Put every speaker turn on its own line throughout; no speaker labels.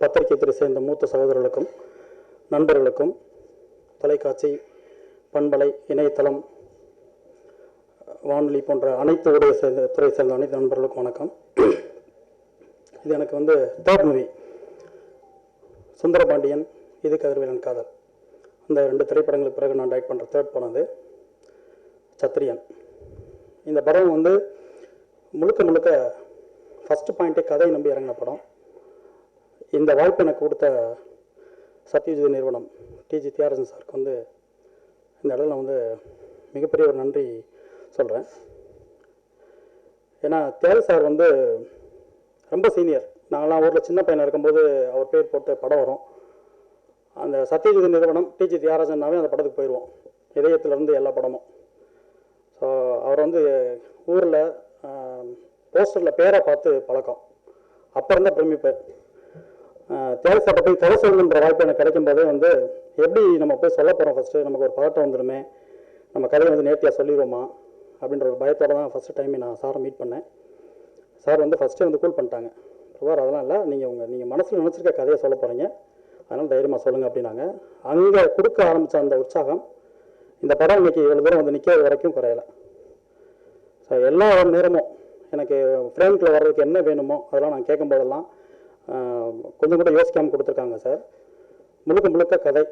பத்திரிகை துறை சேர்ந்த மூத்த சகோதரர்களுக்கும் நண்பர்களுக்கும் தொலைக்காட்சி பண்பலை இணையதளம் வானொலி போன்ற அனைத்து துறை சேர்ந்த அனைத்து நண்பர்களுக்கும் வணக்கம். இது எனக்கு வந்து தேர்ட் மூவி, சுந்தரபாண்டியன், இது கதிர்வேலன் காதல். இந்த 2 திரைப்படங்களுக்கு பிறகு நான் டைரக்ட் பண்ணுற தேர்ட் படம் அது சத்திரியன். இந்த படம் வந்து முழுக்க ஃபஸ்ட்டு பாயிண்ட்டே கதையை நம்பி இறங்கின படம். இந்த வாய்ப்பு எனக்கு கொடுத்த சத்யஜித் நிறுவனம் டிஜி தியாகராஜன் சாருக்கு வந்து இந்த இடத்துல வந்து மிகப்பெரிய ஒரு நன்றி சொல்கிறேன். ஏன்னா தியாகராஜ் சார் வந்து ரொம்ப சீனியர். நாங்களாம் ஊரில் சின்ன பையனாக இருக்கும்போது அவர் பேர் போட்டு படம் வரும். அந்த சத்யஜித் நிறுவனம் டிஜி தியாகராஜன்னாவே அந்த படத்துக்கு போயிடுவோம், இதயத்திலேருந்து எல்லா படமும். ஸோ அவர் வந்து ஊரில் போஸ்டரில் பேரை பார்த்து பழக்கம். அப்போ இருந்த பிரமிப்பு. தியாகராஜ் சார்ட்ட போய் கதை சொல்லணுன்ற வாய்ப்பு எனக்கு கிடைக்கும்போதே வந்து எப்படி நம்ம போய் சொல்ல போகிறோம், ஃபஸ்ட்டு நமக்கு ஒரு பதட்டம் வந்துடுமே, நம்ம கதையை வந்து நேர்த்தியாக சொல்லிடுவோமா அப்படின்ற ஒரு பயத்தோடு தான் ஃபஸ்ட்டு டைம் நான் சாரை மீட் பண்ணேன். சார் வந்து ஃபஸ்ட்டே வந்து கூல் பண்ணிட்டாங்க. பிரபார், அதெல்லாம் இல்லை, நீங்கள் மனசில் நினச்சிருக்க கதையை சொல்ல போகிறீங்க, அதனால் தைரியமாக சொல்லுங்கள் அப்படின்னாங்க. அங்கே கொடுக்க ஆரம்பித்த அந்த உற்சாகம் இந்த படம் இன்றைக்கி இவ்வளோ தூரம் வந்து நிற்கிறது வரைக்கும் குறையலை. ஸோ எல்லா நேரமும் எனக்கு ஃப்ரேம்கில் வர்றதுக்கு என்ன வேணுமோ அதெல்லாம் நான் கேட்கும்போதெல்லாம் கொஞ்சம் கூட யோசிக்காமல் கொடுத்துருக்காங்க சார். முழுக்க கதை.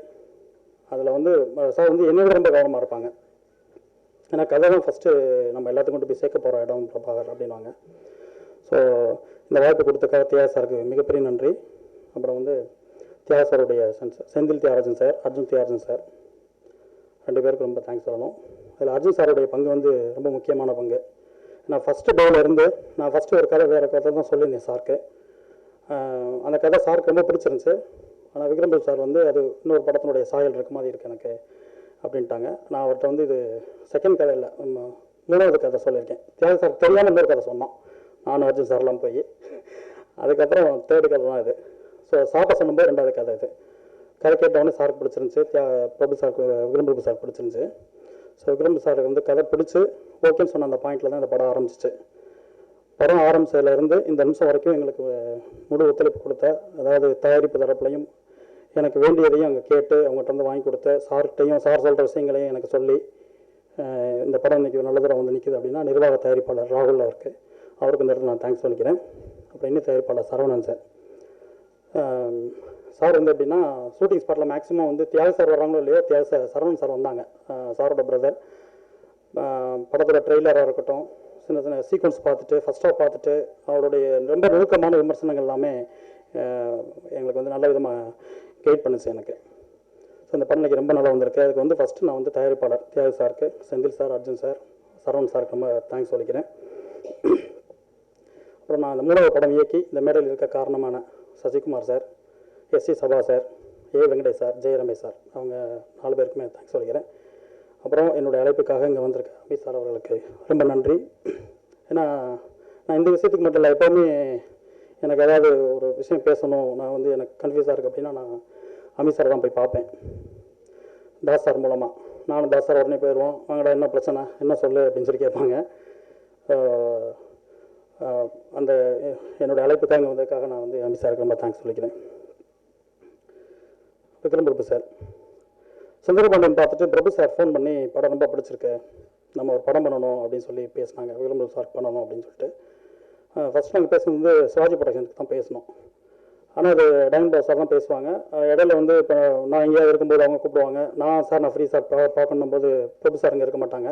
அதில் வந்து சார் வந்து என்னோட ரொம்ப கவனமாக இருப்பாங்க. ஏன்னா கதை தான் ஃபஸ்ட்டு நம்ம எல்லாத்துக்கும் கொண்டு போய் சேர்க்க போகிற இடம் பிரபாகர் அப்படின்வாங்க. ஸோ இந்த வாய்ப்பு கொடுத்த தியாகராஜ் சாருக்கு மிகப்பெரிய நன்றி. அப்புறம் வந்து தியாகராஜ் சாருடைய செந்தில் தியாகராஜன் சார், அர்ஜுன் தியாகராஜன் சார், 2 பேருக்கு ரொம்ப தேங்க்ஸ் சொல்லணும். அதில் அர்ஜுன் சாருடைய பங்கு வந்து ரொம்ப முக்கியமான பங்கு. நான் ஃபஸ்ட்டு டேவில் இருந்து நான் ஃபஸ்ட்டு ஒரு கதை வேறு கதை தான் சொல்லியிருந்தேன் சாருக்கு. அந்த கதை சாருக்கு ரொம்ப பிடிச்சிருந்துச்சு. ஆனால் விக்ரம் பிரபு சார் வந்து அது இன்னொரு படத்தினுடைய சாயல் இருக்க மாதிரி இருக்குது எனக்கு அப்படின்ட்டாங்க. நான் அவர்கிட்ட வந்து இது செகண்ட் கதை இல்லை, 3வது கதை சொல்லியிருக்கேன். தியாகராஜ் சார் தெரியாமல் இன்னொரு கதை சொன்னோம், நானும் அர்ஜுன் சார்லாம் போய். அதுக்கப்புறம் 3rd கதை தான் இது. ஸோ சார்ட்ட சொல்லும்போது 2வது கதை இது. கதை கேட்டவொடனே சாருக்கு பிடிச்சிருந்துச்சு, பிரபு சாருக்கு விக்ரம் பிரபு சார் பிடிச்சிருந்துச்சு. ஸோ விக்ரம் பிரபு சாருக்கு வந்து கதை பிடிச்சி ஓகேன்னு சொன்ன அந்த பாயிண்டில் தான் இந்த படம் ஆரம்பிச்சிச்சு. படம் ஆரம்பிச்சதுலேருந்து இந்த நிமிஷம் வரைக்கும் எங்களுக்கு முழு ஒத்துழைப்பு கொடுத்த, அதாவது தயாரிப்பு தரப்புலையும் எனக்கு வேண்டியதையும் அங்கே கேட்டு அவங்ககிட்ட வந்து வாங்கி கொடுத்த, சார்கிட்டையும் சார் சொல்கிற விஷயங்களையும் எனக்கு சொல்லி இந்த படம் இன்றைக்கி நல்ல தூரம் வந்து நிற்குது அப்படின்னா நிர்வாக தயாரிப்பாளர் ராகுல் அவருக்கு இந்த இடத்துல நான் தேங்க்ஸ் சொல்லிக்கிறேன். அப்புறம் இன்னும் தயாரிப்பாளர் சரவணன் சார். சார் வந்து எப்படின்னா ஷூட்டிங் ஸ்பாட்டில் மேக்ஸிமம் வந்து தியாக சார் வர்றாங்களோ இல்லையோ, சரவணன் சார் வந்தாங்க, சாரோட பிரதர். படத்தோட ட்ரெய்லராக இருக்கட்டும், சின்ன சீக்வன்ஸ் பார்த்துட்டு ஃபஸ்ட் ஆஃப் பார்த்துட்டு அவருடைய ரொம்ப நுணுக்கமான விமர்சனங்கள் எல்லாமே எங்களுக்கு வந்து நல்ல விதமாக கைட் பண்ணுச்சு எனக்கு. ஸோ இந்த படம் எனக்கு ரொம்ப நல்லா வந்திருக்கு. அதுக்கு வந்து ஃபஸ்ட்டு நான் வந்து தயாரிப்பாளர் தியாகு சாருக்கு, செந்தில் சார், அர்ஜுன் சார், சரவணன் சாருக்கு ரொம்ப தேங்க்ஸ் சொல்லிக்கிறேன். அப்புறம் நான் இந்த 3வது படம் இயக்கி இந்த மேடையில் இருக்க காரணமான சசிகுமார் சார், எஸ்சி சபா சார், ஏ வெங்கடேஷ் சார், ஜெய ரமேஷ் சார், அவங்க 4 பேருக்குமே தேங்க்ஸ் சொல்லிக்கிறேன். அப்புறம் என்னுடைய அழைப்புக்காக இங்கே வந்திருக்க அபி சார் அவர்களுக்கு ரொம்ப நன்றி. ஏன்னா நான் இந்த விஷயத்துக்கு மட்டும் இல்லை, எப்போவுமே எனக்கு ஏதாவது ஒரு விஷயம் பேசணும், நான் வந்து எனக்கு கன்ஃபியூஸாக இருக்குது அப்படின்னா நான் அமி சார் தான் போய் பார்ப்பேன். தாஸ் சார் மூலமாக நானும் தாஸ் சார் உடனே போயிடுவோம், வாங்கடா என்ன பிரச்சனை என்ன சொல்லு அப்படின்னு சொல்லி கேட்பாங்க. அந்த என்னுடைய அழைப்புக்காக இங்கே வந்ததுக்காக நான் வந்து அமி சாருக்கு ரொம்ப தேங்க்ஸ் சொல்லிக்கிறேன். விக்ரம் பிரபு சார், சுந்தரபாண்டியன் பார்த்துட்டு பிரபு சார் ஃபோன் பண்ணி படம் ரொம்ப பிடிச்சிருக்கு, நம்ம ஒரு படம் பண்ணணும் அப்படின்னு சொல்லி பேசினாங்க. விக்ரம் பிரபு சார் பண்ணணும் அப்படின்னு சொல்லிட்டு ஃபஸ்ட் நாங்கள் பேசுனது சிவாஜி ப்ரொடக்ஷனுக்கு தான் பேசணும். ஆனால் அது டைமண்ட் பாஸ் சார் தான் பேசுவாங்க. இடையில வந்து இப்போ நான் எங்கேயாவது இருக்கும்போது அவங்க கூப்பிடுவாங்க, நான் ஃப்ரீ சார் பார்க்கணும் போது பிரபு சார் இங்கே இருக்க மாட்டாங்க.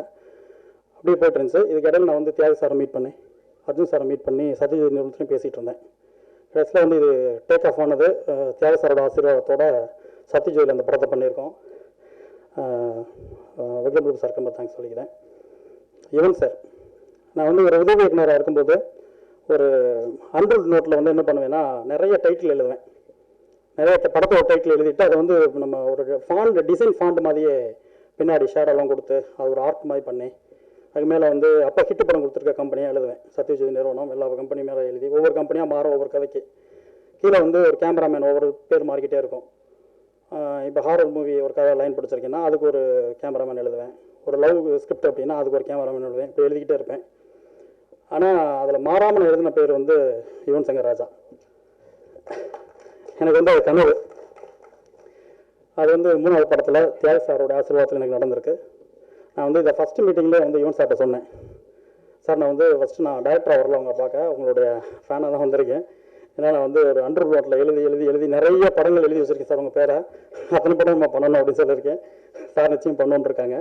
அப்படியே போய்ட்டு இருந்துச்சு. இதுக்கு இடையில நான் வந்து தியாகு சாரை மீட் பண்ணி, அர்ஜுன் சாரை மீட் பண்ணி சத்யஜித் நிறுவனத்துலையும் பேசிகிட்டு இருந்தேன். கடைசியில் வந்து இது டேக் ஆஃப் ஆனது தியாகு சாரோட ஆசீர்வாதத்தோட சத்யஜித்தில் அந்த படத்தை பண்ணியிருக்கோம். விக்ரம் பிரபு சாருக்கு ரொம்ப தேங்க்ஸ் சொல்லிக்கிறேன். யுவன் சார், நான் வந்து ஒரு உதவி இயக்குனராக இருக்கும்போது ஒரு அன்ரூல்ட் நோட்டில் வந்து என்ன பண்ணுவேன்னா நிறைய டைட்டில் எழுதுவேன். நிறைய படத்தோட டைட்டில் எழுதிட்டு அதை வந்து நம்ம ஒரு டிசைன் ஃபாண்ட் மாதிரியே பின்னாடி ஷேடோலாம் கொடுத்து அது ஒரு ஆர்ட் மாதிரி பண்ணி அதுக்கு மேலே வந்து அப்போ ஹிட்டு படம் கொடுத்துருக்க கம்பெனியாக எழுதுவேன். சத்யஜித் நிறுவனம் எல்லா கம்பெனி மேலே எழுதி ஒவ்வொரு கம்பெனியாக மாறும் ஒவ்வொரு கதைக்கு. கீழே வந்து ஒரு கேமராமேன் ஒவ்வொரு பேர் மாறிக்கிட்டே இருக்கும். இப்போ ஹாரர் மூவி ஒரு கதை லைன் பிடிச்சிருக்கேன்னா அதுக்கு ஒரு கேமராமேன் எழுதுவேன். ஒரு லவ் ஸ்கிரிப்ட் அப்படின்னா அதுக்கு ஒரு கேமராமேன் எழுதுவேன். இப்போ எழுதிக்கிட்டே இருப்பேன். ஆனால் அதில் மாறாமல் எழுதின பேர் வந்து யுவன் சங்கர் ராஜா. எனக்கு வந்து அது கனவு. அது வந்து 3வது படத்தில் தியாக சாரோட ஆசீர்வாதத்தில் எனக்கு நடந்திருக்கு. நான் வந்து இந்த ஃபஸ்ட்டு மீட்டிங்கில் வந்து யுவன் சார்கிட்ட சொன்னேன், சார் நான் வந்து ஃபஸ்ட்டு நான் டைரக்டராக வரல உங்களை பார்க்க, உங்களுடைய ஃபேனாக தான் வந்திருக்கேன். ஏன்னா நான் வந்து ஒரு அண்டர் நோட்டில் எழுதி நிறைய படங்கள் எழுதி வச்சுருக்கேன் சார், உங்கள் பேரை அத்தனை படம் நம்ம பண்ணணும் அப்படின்னு சொல்லியிருக்கேன். சார் நிச்சயம் பண்ணணுன்னு இருக்காங்க.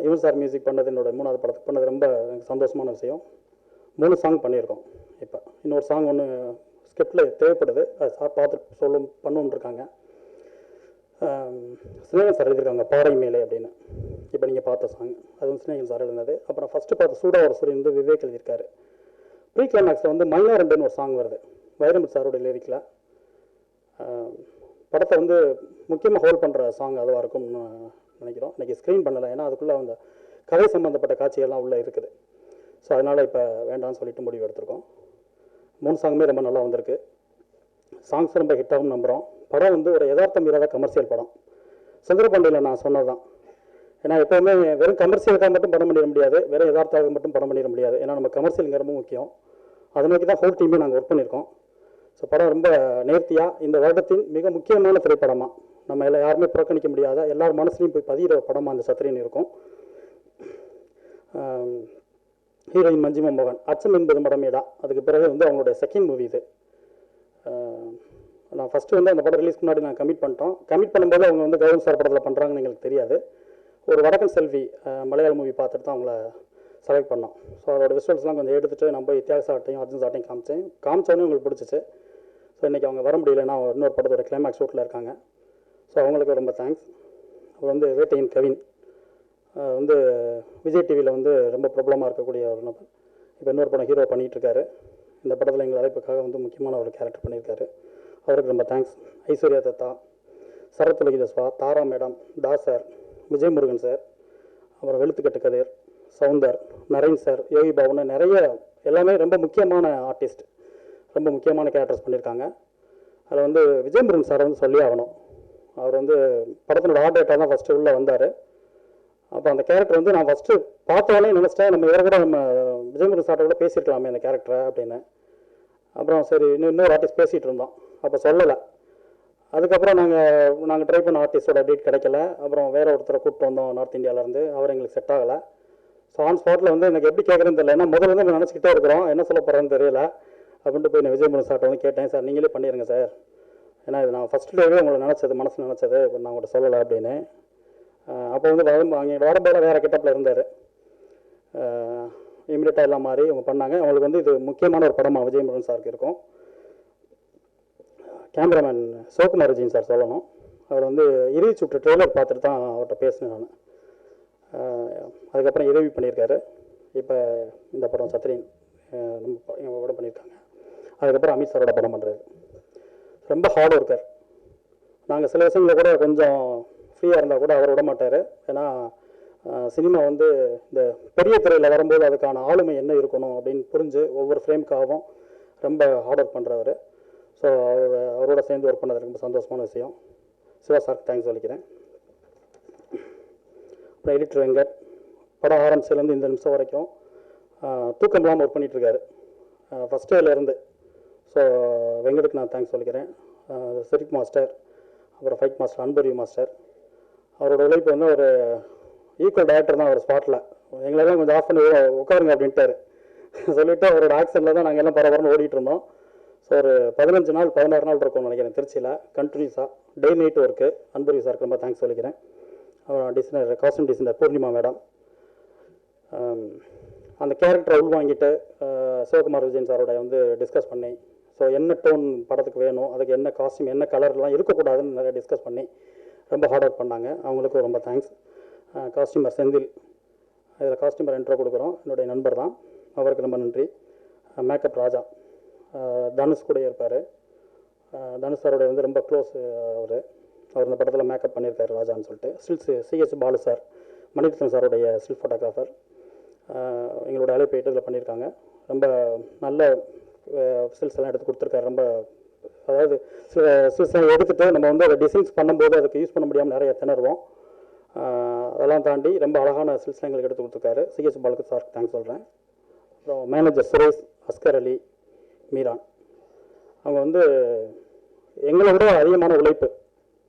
யுவன் சார் மியூசிக் பண்ணது என்னோட 3வது படத்துக்கு பண்ணது ரொம்ப எனக்கு சந்தோஷமான விஷயம். 3 சாங் பண்ணியிருக்கோம். இப்போ இன்னொரு சாங் ஒன்று ஸ்கிரிப்டில் தேவைப்படுது, அது சார் பார்த்து பண்ணணுன்னு இருக்காங்க. ஸ்னேகன் சார் எழுதியிருக்காங்க பாறை மேலே அப்படின்னு, இப்போ நீங்கள் பார்த்த சாங் அது வந்து ஸ்னேகன் சார் எழுதினது. அப்புறம் ஃபஸ்ட்டு பார்த்து சூடா ஒரு சூரியன் வந்து விவேக் எழுதியிருக்காரு. ப்ரீ கிளைமேக்ஸில் வந்து மைனாரண்டுன்னு ஒரு சாங் வருது வைரமுத்து சாரோட லிரிக்கில். படத்தை வந்து முக்கியமாக ஹோல்ட் பண்ணுற சாங் அதுவாக இருக்கும்னு நினைக்கிறோம். இன்றைக்கி ஸ்க்ரீன் பண்ணலை, ஏன்னா அதுக்குள்ளே அந்த கதை சம்மந்தப்பட்ட காட்சிகள்லாம் உள்ளே இருக்குது. ஸோ அதனால் இப்போ வேண்டாம்னு சொல்லிட்டு முடிவு எடுத்திருக்கோம். 3 சாங்குமே ரொம்ப நல்லா வந்திருக்கு. சாங்ஸ் ரொம்ப ஹிட்டாகவும் நம்புகிறோம். படம் வந்து ஒரு யதார்த்தம் இல்லாத கமர்ஷியல் படம். சுந்தரபாண்டியில் நான் சொன்னது தான், ஏன்னா எப்போவுமே வெறும் கமர்ஷியலுக்காக மட்டும் படம் பண்ணிட முடியாது, வெறும் யதார்த்தாக மட்டும் படம் பண்ணிட முடியாது. ஏன்னா நம்ம கமர்ஷியலுங்க ரொம்ப முக்கியம். அதை நோக்கி தான் ஹோல் டீமே நாங்கள் ஒர்க் பண்ணியிருக்கோம். ஸோ படம் ரொம்ப நேர்த்தியாக இந்த வருடத்தின் மிக முக்கியமான திரைப்படமாக, நம்ம எல்லாம் யாருமே புறக்கணிக்க முடியாத எல்லார் மனசுலையும் போய் பதிகிற படமாக அந்த சத்திரியன் இருக்கும். ஹீரோயின் மஞ்சிமா மோகன், அச்சம் என்பது மடமேடா, அதுக்கு பிறகு வந்து அவங்களுடைய செகண்ட் மூவி இது. நான் ஃபஸ்ட்டு வந்து அந்த படம் ரிலீஸ்க்கு முன்னாடி நான் கமிட் பண்ணிட்டோம். கமிட் பண்ணும்போது அவங்க வந்து கௌரவ் சார் படத்தில் பண்ணுறாங்கன்னு எங்களுக்கு தெரியாது. ஒரு வடக்கன் செல்வி மலையாள மூவி பார்த்துட்டு தான் அவங்கள செலக்ட் பண்ணோம். ஸோ அதோட விஷுவல்ஸ்லாம் கொஞ்சம் எடுத்துகிட்டு நம்ம வித்தியாச சாட்டையும் அர்ஜுன் சாட்டையும் காமிச்சோன்னே உங்களுக்கு பிடிச்சிச்சு. ஸோ இன்றைக்கி அவங்க வர முடியலன்னா இன்னொரு படத்தோட கிளைமேக்ஸ் ஷூட்டில் இருக்காங்க. ஸோ அவங்களுக்கு ரொம்ப தேங்க்ஸ். அப்புறம் வந்து வேட்டையின் கவின் வந்து விஜய் டிவியில் வந்து ரொம்ப பிரபலமாக இருக்கக்கூடிய ஒரு நபர். இப்போ இன்னொரு படம் ஹீரோ பண்ணிகிட்ருக்காரு. இந்த படத்தில் எங்கள் அழைப்புக்காக வந்து முக்கியமான ஒரு கேரக்டர் பண்ணியிருக்காரு. அவருக்கு ரொம்ப தேங்க்ஸ். ஐஸ்வர்யா தத்தா, சரத்துலகி தஸ்வா, Tara madam, Das sir, Vijay Murugan sir, அப்புறம் வெளுத்துக்கட்டு கதிர், சவுந்தர், நரேன் சார், யோகி பாபுன்னு நிறைய எல்லாமே ரொம்ப முக்கியமான ஆர்டிஸ்ட், ரொம்ப முக்கியமான கேரக்டர்ஸ் பண்ணியிருக்காங்க. அதில் வந்து விஜய் முருகன் சார் வந்து சொல்லி ஆகணும். அவர் வந்து படத்தினோட ஆர்டேட்டாக தான் ஃபஸ்ட்டு உள்ளே வந்தார். அப்போ அந்த கேரக்டர் வந்து நான் ஃபஸ்ட்டு பார்த்தோன்னே நினச்சிட்டேன், நம்ம இவரை கூட நம்ம விஜய் முருகன் சார்ட்ட கூட பேசியிருக்கலாமே அந்த கேரக்டரை அப்படின்னு. அப்புறம் சரி இன்னொரு ஆர்டிஸ்ட் பேசிகிட்டு இருந்தோம், அப்போ சொல்லலை. அதுக்கப்புறம் நாங்கள் ட்ரை பண்ண ஆர்டிஸ்டோட டேட் கிடைக்கல. அப்புறம் வேறு ஒருத்தரை கூப்பிட்டு வந்தோம் நார்த் இந்தியாவிலேருந்து, அவர் எங்களுக்கு செட் ஆகலை. ஸோ ஆன் ஸ்பாட்டில் வந்து எனக்கு எப்படி கேட்குறேன்னு தெரியல, ஏன்னா முதல்ல வந்து நம்ம நினச்சிக்கிட்டே இருக்கிறோம், என்ன சொல்ல போகிறேன்னு தெரியல. அப்படின்ட்டு போய் நான் விஜய் முருகன் சார்ட்ட வந்து கேட்டேன், சார் நீங்களே பண்ணிடுங்க சார், ஏன்னா இது நான் ஃபஸ்ட் டேவே உங்களை நினச்சது, மனசு நினச்சது, இப்போ நான் உங்கள்கிட்ட சொல்லலை அப்படின்னு. அப்போ வந்து அங்கே வரும்போது வேறு கெட்டப்பில் இருந்தார். இமீடியட்டாக எல்லாம் மாதிரி அவங்க பண்ணாங்க. அவங்களுக்கு வந்து இது முக்கியமான ஒரு படமாக விஜய் முருகன் சாருக்கு இருக்கும். கேமராமேன் சிவகுமார் விஜயன் சார் சொல்லணும். அவர் வந்து இறுதி சுற்று ட்ரெய்லர் பார்த்துட்டு தான் அவர்கிட்ட பேசினேன் நான். அதுக்கப்புறம் இரவி பண்ணியிருக்காரு. இப்போ இந்த படம் சத்ரியன் நம்ம படம் பண்ணியிருக்காங்க. அதுக்கப்புறம் அமித் சாரோட படம் பண்ணுறாரு. ரொம்ப ஹார்ட் ஒர்க்கர். நாங்கள் சில விஷயங்களில் கூட கொஞ்சம் ஃப்ரீயாக இருந்தால் கூட அவர் விட மாட்டார். ஏன்னா சினிமா வந்து இந்த பெரிய திரையில் வரும்போது அதுக்கான ஆளுமை என்ன இருக்கணும் அப்படின்னு புரிஞ்சு ஒவ்வொரு ஃப்ரேம்க்காகவும் ரொம்ப ஹார்ட் ஒர்க் பண்ணுறவர். ஸோ அவரோட சேர்ந்து ஒர்க் பண்ணது ரொம்ப சந்தோஷமான விஷயம். சிவா சார் தேங்க்ஸ் சொல்லிக்கிறேன். அப்புறம் எடிட்டர் வெங்கட், படம் ஆரம்பிச்சிலேருந்து இந்த நிமிஷம் வரைக்கும் தூக்கம் இல்லாமல் ஒர்க் பண்ணிகிட்ருக்காரு ஃபஸ்ட் டேலேருந்து. ஸோ வெங்கட்டுக்கு நான் தேங்க்ஸ் சொல்லிக்கிறேன். சிரிக் மாஸ்டர், அப்புறம் ஃபைட் மாஸ்டர் அன்பரி மாஸ்டர், அவரோட உழைப்பு வந்து ஒரு ஈக்குவல் டைரக்டர் தான். அவர் ஸ்பாட்டில் எங்களெல்லாம் கொஞ்சம் ஆஃப் பண்ணி உட்காருங்க அப்படின்ட்டார். சொல்லிவிட்டு அவரோட ஆக்ஷனில் தான் நாங்கள் எல்லாம் பரபரன்னு ஓடிட்டு இருந்தோம். ஸோ ஒரு 15 நாள் 16 நாள் இருக்கும்னு நினைக்கிறேன் திருச்சியில் கண்டினியூஸாக டே நைட் ஒர்க்கு. அன்பரி சாருக்கு ரொம்ப தேங்க்ஸ் சொல்லிக்கிறேன். அப்புறம் designer, costume designer Poornima madam, அந்த கேரக்டரை உள்வாங்கிட்டு சிவகுமார் விஜயன் சாரோட வந்து டிஸ்கஸ் பண்ணி, ஸோ என்ன டோன் படத்துக்கு வேணும், அதுக்கு என்ன காஸ்டியூம் என்ன கலர்லாம் இருக்கக்கூடாதுன்னு நிறைய டிஸ்கஸ் பண்ணி ரொம்ப ஹார்ட் ஒர்க் பண்ணாங்க. அவங்களுக்கும் ரொம்ப தேங்க்ஸ். காஸ்டியூமர் செந்தில், இதில் காஸ்டியூமர் இன்ட்ரோ கொடுக்குறோம், என்னுடைய நண்பர் தான், அவருக்கு ரொம்ப நன்றி. மேக்கப் ராஜா, தனுஷ் கூட இருப்பார். தனுஷ் சாரோட வந்து ரொம்ப க்ளோஸ் அவர் இந்த படத்தில் மேக்கப் பண்ணியிருக்காரு ராஜான்னு சொல்லிட்டு. Stills CS Balu sir, Mani Ratnam சாருடைய ஸ்டில் ஃபோட்டோகிராஃபர், எங்களோட அழைப்பு இதில் பண்ணியிருக்காங்க. ரொம்ப நல்ல ஸ்டில்ஸ் எல்லாம் எடுத்து கொடுத்துருக்காரு. ரொம்ப அதாவது ஸ்டில்ஸ்லாம் எடுத்துகிட்டு நம்ம வந்து அதை டிசைன்ஸ் பண்ணும்போது அதுக்கு யூஸ் பண்ண முடியாமல் நிறைய திணறுவோம். அதெல்லாம் தாண்டி ரொம்ப அழகான ஸ்டில்ஸ்லாம் எங்களுக்கு எடுத்து கொடுத்துருக்காரு. சிஎஸ் பாலுக்கு சாருக்கு தேங்க்ஸ் சொல்கிறேன். அப்புறம் மேனேஜர் சுரேஷ், அஸ்கர் அலி, மீரான், அவங்க வந்து எங்களை விட அதிகமான உழைப்பு,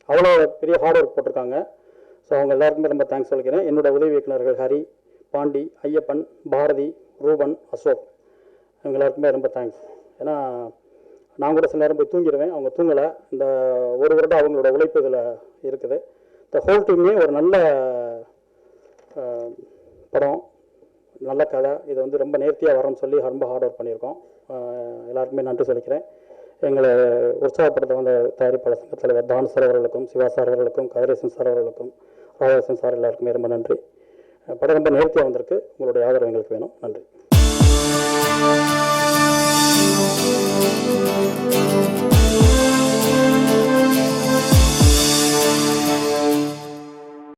அவ்வளோ பெரிய ஹார்ட் ஒர்க் போட்டிருக்காங்க. ஸோ அவங்க எல்லாருக்குமே ரொம்ப தேங்க்ஸ் சொல்லிக்கிறேன். என்னோடய உதவி இயக்குநர்கள் ஹரி, பாண்டி, ஐயப்பன், பாரதி, ரூபன், அசோக், அவங்க எல்லாருக்குமே ரொம்ப தேங்க்ஸ். ஏன்னா நான் கூட சில நேரம் போய் தூங்கிடுவேன், அவங்க தூங்கலை. இந்த ஒரு வருடம் அவங்களோட உழைப்பு இதில் இருக்குது. இந்த ஹோல் டீமே ஒரு நல்ல படம், நல்ல கதை. இது வந்து ரொம்ப நேர்த்தியாக வரணும்னு சொல்லி ரொம்ப ஹார்ட் ஒர்க் பண்ணியிருக்கோம். எல்லாருக்குமே நன்றி சொல்லிக்கிறேன். எங்களை உற்சாகப்படுத்த வந்த தயாரிப்பாளர் சங்க தலைவர் தான் சார் அவர்களுக்கும், சிவா சார் அவர்களுக்கும், கதிரேசன் சார் அவர்களுக்கும், ராஜேசன் சார் எல்லாருக்குமே ரொம்ப நன்றி. படம் ரொம்ப நேர்த்தியாக வந்திருக்கு. உங்களுடைய ஆதரவு எங்களுக்கு வேணும். நன்றி.